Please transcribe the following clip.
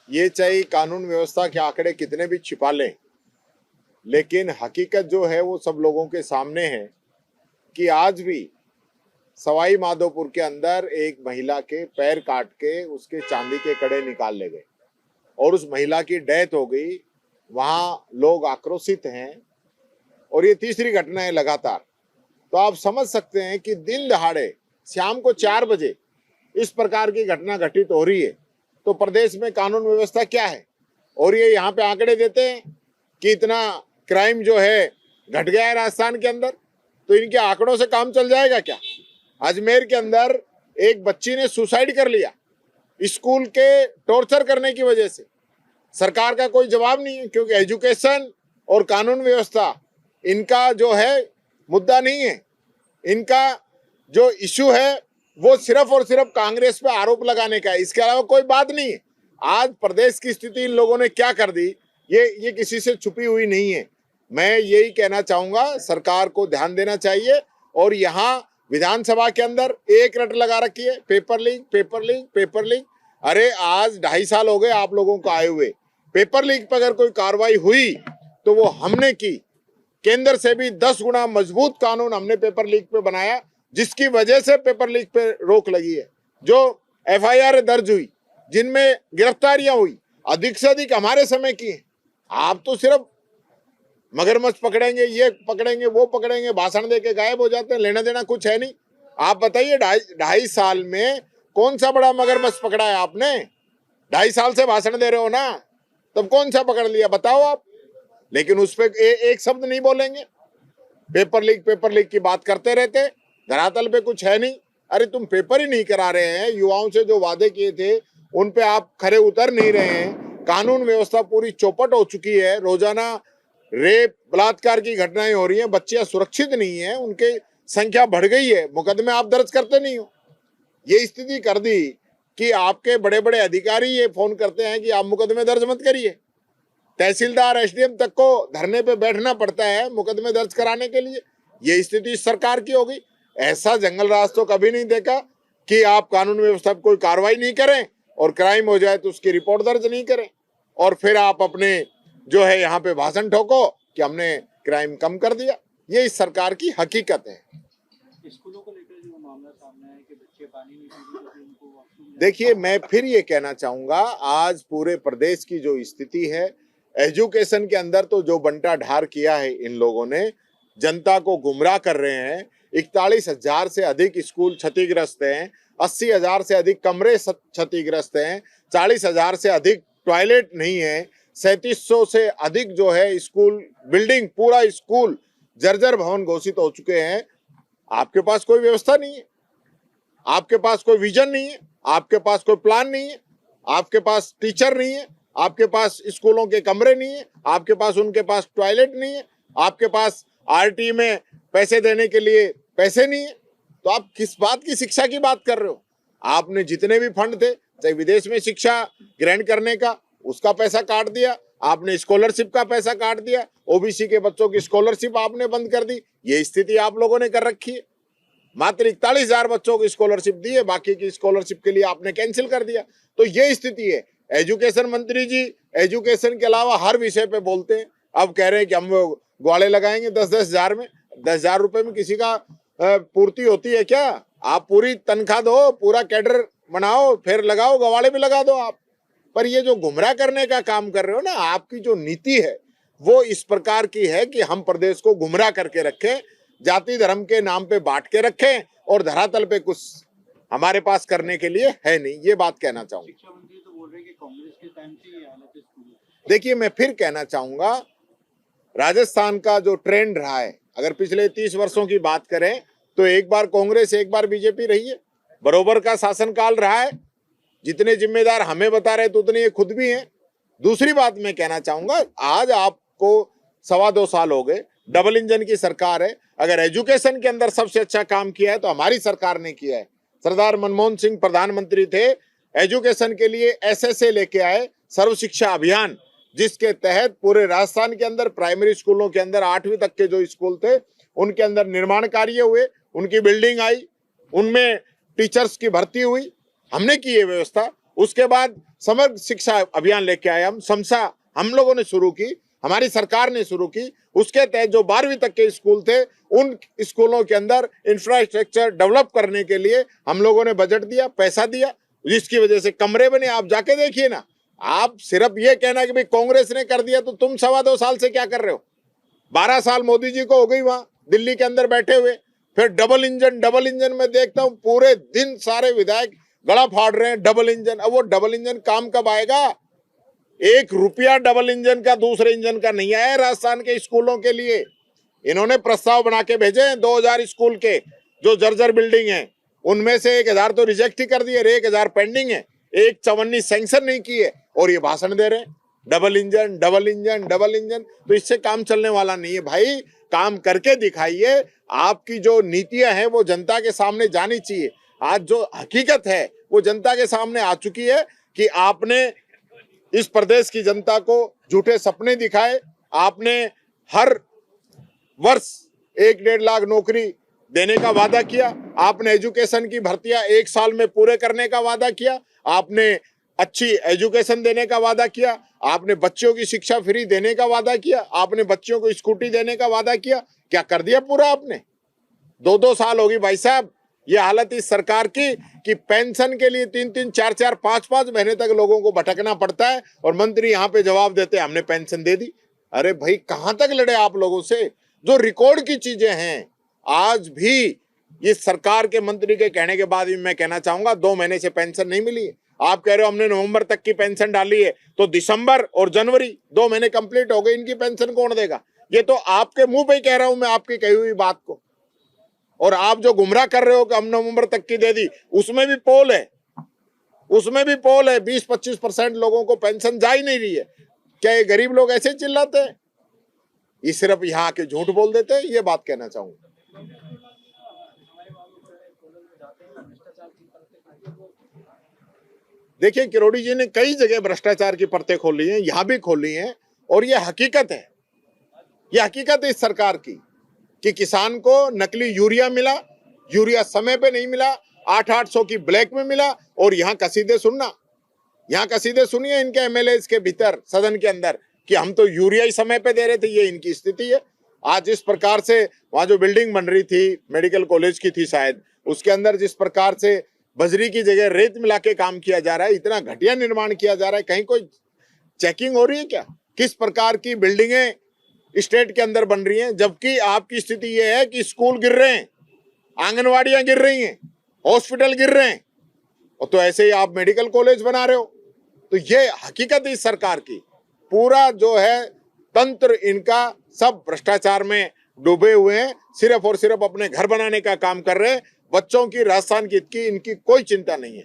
ये चाहे कानून व्यवस्था के आंकड़े कितने भी छिपा लें, लेकिन हकीकत जो है वो सब लोगों के सामने है कि आज भी सवाई माधोपुर के अंदर एक महिला के पैर काट के उसके चांदी के कड़े निकाल ले गए और उस महिला की डेथ हो गई। वहां लोग आक्रोशित हैं और ये तीसरी घटना है लगातार। तो आप समझ सकते हैं कि दिन दहाड़े शाम को 4 बजे इस प्रकार की घटना घटित हो रही है, तो प्रदेश में कानून व्यवस्था क्या है। और ये यहाँ पे आंकड़े देते हैं कि इतना क्राइम जो है घट गया है राजस्थान के अंदर, तो इनके आंकड़ों से काम चल जाएगा क्या। अजमेर के अंदर एक बच्ची ने सुसाइड कर लिया स्कूल के टॉर्चर करने की वजह से। सरकार का कोई जवाब नहीं है, क्योंकि एजुकेशन और कानून व्यवस्था इनका जो है मुद्दा नहीं है। इनका जो इशू है वो सिर्फ और सिर्फ कांग्रेस पे आरोप लगाने का है, इसके अलावा कोई बात नहीं है। आज प्रदेश की स्थिति इन लोगों ने क्या कर दी, ये किसी से छुपी हुई नहीं है। मैं यही कहना चाहूंगा, सरकार को ध्यान देना चाहिए। और यहाँ विधानसभा के अंदर एक रट लगा रखी है, paper leak paper leak paper leak. अरे आज 2.5 साल हो गए आप लोगों को आए हुए। पेपर लीक पर अगर कोई कार्रवाई हुई तो वो हमने की। केंद्र से भी 10 गुना मजबूत कानून हमने पेपर लीक पे बनाया, जिसकी वजह से पेपर लीक पे रोक लगी है। जो एफआईआर दर्ज हुई, जिनमें गिरफ्तारियां हुई, अधिक से अधिक हमारे समय की है। आप तो सिर्फ मगरमच्छ पकड़ेंगे, ये पकड़ेंगे, वो पकड़ेंगे, भाषण देके गायब हो जाते हैं, लेना देना कुछ है नहीं। आप बताइए 2.5 साल में कौन सा बड़ा मगरमच्छ पकड़ा है आपने। 2.5 साल से भाषण दे रहे हो ना, तब कौन सा पकड़ लिया बताओ आप। लेकिन उस पर एक शब्द नहीं बोलेंगे। पेपर लीक की बात करते रहते, धरातल पे कुछ है नहीं। अरे तुम पेपर ही नहीं करा रहे हैं, युवाओं से जो वादे किए थे उन पे आप खरे उतर नहीं रहे हैं। कानून व्यवस्था पूरी चौपट हो चुकी है। रोजाना रेप बलात्कार की घटनाएं हो रही हैं, बच्चियां सुरक्षित नहीं है, उनकी संख्या बढ़ गई है, मुकदमे आप दर्ज करते नहीं हो। ये स्थिति कर दी कि आपके बड़े बड़े अधिकारी ये फोन करते हैं कि आप मुकदमे दर्ज मत करिए। तहसीलदार एसडीएम तक को धरने पे बैठना पड़ता है मुकदमे दर्ज कराने के लिए। ये स्थिति सरकार की होगी। ऐसा जंगल राज तो कभी नहीं देखा कि आप कानून व्यवस्था पर कोई कार्रवाई नहीं करें और क्राइम हो जाए तो उसकी रिपोर्ट दर्ज नहीं करें, और फिर आप अपने जो है यहाँ पे भाषण ठोको कि हमने क्राइम कम कर दिया। ये इस सरकार की हकीकत है। स्कूलों को लेकर जो मामला सामने है कि बच्चे पानी नहीं पी रहे, तो उनको देखिए, मैं फिर ये कहना चाहूंगा, आज पूरे प्रदेश की जो स्थिति है, एजुकेशन के अंदर तो जो बंटा ढार किया है इन लोगों ने, जनता को गुमराह कर रहे हैं। 41,000 से अधिक स्कूल क्षतिग्रस्त हैं, 80,000 से अधिक कमरे क्षतिग्रस्त हैं, 40,000 से अधिक टॉयलेट नहीं है, 3700 से अधिक जो है स्कूल बिल्डिंग, पूरा स्कूल जर्जर भवन घोषित हो चुके हैं। आपके पास कोई व्यवस्था नहीं है, आपके पास कोई विजन नहीं है, आपके पास कोई प्लान नहीं है, आपके पास टीचर नहीं है, आपके पास स्कूलों के कमरे नहीं है, आपके पास उनके पास टॉयलेट नहीं है, आपके पास आरटी में पैसे देने के लिए पैसे नहीं है। तो आप किस बात की शिक्षा की बात कर रहे हो। आपने जितने भी फंड थे, चाहे विदेश में शिक्षा ग्रहण करने का, उसका पैसा काट दिया, आपने स्कॉलरशिप का पैसा काट दिया, ओबीसी के बच्चों की स्कॉलरशिप आपने बंद कर दी। ये स्थिति आप लोगों ने कर रखी है। मात्र 41,000 बच्चों को स्कॉलरशिप दी है, बाकी की स्कॉलरशिप के लिए आपने कैंसिल कर दिया। तो ये स्थिति है। एजुकेशन मंत्री जी एजुकेशन के अलावा हर विषय पे बोलते हैं। अब कह रहे हैं कि हम ग्वाले लगाएंगे 10-10 हजार में। 10,000 रुपए में किसी का पूर्ति होती है क्या। आप पूरी तनख्वाह दो, पूरा कैडर बनाओ, फिर लगाओ, गवाले भी लगा दो आप। पर ये जो गुमराह करने का काम कर रहे हो ना, आपकी जो नीति है वो इस प्रकार की है कि हम प्रदेश को गुमराह करके रखें, जाति धर्म के नाम पे बांट के रखें, और धरातल पे कुछ हमारे पास करने के लिए है नहीं। ये बात कहना चाहूंगा। शिक्षा मंत्री तो बोल रहे हैं कि कांग्रेस के टाइम से ये हालत है स्कूल। देखिए, मैं फिर कहना चाहूंगा, राजस्थान का जो ट्रेंड रहा है, अगर पिछले 30 वर्षों की बात करें तो एक बार कांग्रेस एक बार बीजेपी रही है, बरोबर का शासनकाल रहा है। जितने जिम्मेदार हमें बता रहे थे उतने ये खुद भी हैं। दूसरी बात मैं कहना चाहूंगा, आज आपको 2.25 साल हो गए, डबल इंजन की सरकार है। अगर एजुकेशन के अंदर सबसे अच्छा काम किया है तो हमारी सरकार ने किया है। सरदार मनमोहन सिंह प्रधानमंत्री थे, एजुकेशन के लिए एसएसए लेके आए, सर्व शिक्षा अभियान, जिसके तहत पूरे राजस्थान के अंदर प्राइमरी स्कूलों के अंदर 8वीं तक के जो स्कूल थे उनके अंदर निर्माण कार्य हुए, उनकी बिल्डिंग आई, उनमें टीचर्स की भर्ती हुई, हमने की ये व्यवस्था। उसके बाद समग्र शिक्षा अभियान लेके आए हम, समसा हम लोगों ने शुरू की, हमारी सरकार ने शुरू की। उसके तहत जो 12वीं तक के स्कूल थे उन स्कूलों के अंदर इंफ्रास्ट्रक्चर डेवलप करने के लिए हम लोगों ने बजट दिया, पैसा दिया, जिसकी वजह से कमरे बने। आप जाके देखिए ना, आप सिर्फ ये कहना कि भाई कांग्रेस ने कर दिया, तो तुम 2.25 साल से क्या कर रहे हो? 12 साल मोदी जी को हो गई वहां दिल्ली के अंदर बैठे हुए। फिर डबल इंजन में देखता हूं पूरे दिन सारे विधायक गला फाड़ रहे हैं डबल इंजन। अब वो डबल इंजन काम कब आएगा? 1 रुपया डबल इंजन का दूसरे इंजन का नहीं आया राजस्थान के स्कूलों के लिए। इन्होंने प्रस्ताव बना के भेजे हैं 2000 स्कूल के जो जर्जर बिल्डिंग है, उनमें से 1000 तो रिजेक्ट ही कर दिए, 1000 पेंडिंग है, एक चवन्नी सैंक्शन नहीं की है, और ये भाषण दे रहे हैं double engine double engine double engine. तो इससे काम चलने वाला नहीं है भाई, काम करके दिखाइए। आपकी जो नीतियां हैं वो जनता के सामने जानी चाहिए। आज जो हकीकत है वो जनता के सामने आ चुकी है कि आपने इस प्रदेश की जनता को झूठे सपने दिखाए। आपने हर वर्ष 1-1.5 लाख नौकरी देने का वादा किया, आपने एजुकेशन की भर्तियां 1 साल में पूरे करने का वादा किया, आपने अच्छी एजुकेशन देने का वादा किया, आपने बच्चों की शिक्षा फ्री देने का वादा किया, आपने बच्चों को स्कूटी देने का वादा किया। क्या कर दिया पूरा आपने? 2-2 साल होगी भाई साहब ये हालत इस सरकार की कि पेंशन के लिए 3-3, 4-4, 5-5 महीने तक लोगों को भटकना पड़ता है, और मंत्री यहाँ पे जवाब देते हैं हमने पेंशन दे दी। अरे भाई कहां तक लड़े आप लोगों से? जो रिकॉर्ड की चीजें हैं आज भी इस सरकार के मंत्री के कहने के बाद भी मैं कहना चाहूंगा 2 महीने से पेंशन नहीं मिली है। आप कह रहे हो हमने नवंबर तक की पेंशन डाली है, तो दिसंबर और जनवरी 2 महीने कंप्लीट हो गए, इनकी पेंशन कौन देगा? ये तो आपके मुंह पे ही कह रहा हूं मैं आपकी कही हुई बात को। और आप जो गुमराह कर रहे हो कि हम नवंबर तक की दे दी, उसमें भी पोल है, उसमें भी पोल है। 20-25% लोगों को पेंशन जा ही नहीं रही है। क्या ये गरीब लोग ऐसे चिल्लाते हैं? ये सिर्फ यहाँ आके झूठ बोल देते हैं, ये बात कहना चाहूंगा। देखिए किरोड़ी जी ने कई जगह भ्रष्टाचार की परतें खोली हैं, यहां भी खोली हैं, और ये हकीकत है, ये हकीकत है इस सरकार की कि किसान को नकली यूरिया मिला, यूरिया समय पे नहीं मिला, 800 की ब्लैक में मिला। और यहाँ कसीदे सुनना, यहाँ कसीदे सुनिए इनके एमएलए के भीतर सदन के अंदर कि हम तो यूरिया ही समय पे दे रहे थे। ये इनकी स्थिति है। आज इस प्रकार से वहां जो बिल्डिंग बन रही थी, मेडिकल कॉलेज की थी शायद, उसके अंदर जिस प्रकार से बजरी की जगह रेत मिला के काम किया जा रहा है, इतना घटिया निर्माण किया जा रहा है, कहीं कोई चेकिंग हो रही है क्या? किस प्रकार की बिल्डिंगें स्टेट के अंदर बन रही हैं, जबकि आपकी स्थिति यह है कि स्कूल गिर रहे हैं, आंगनवाड़ियां गिर रही हैं, हॉस्पिटल गिर रहे हैं, और तो ऐसे ही आप मेडिकल कॉलेज बना रहे हो। तो ये हकीकत है इस सरकार की। पूरा जो है तंत्र इनका सब भ्रष्टाचार में डूबे हुए हैं, सिर्फ और सिर्फ अपने घर बनाने का काम कर रहे हैं। बच्चों की, राजस्थान की हित की इनकी कोई चिंता नहीं है।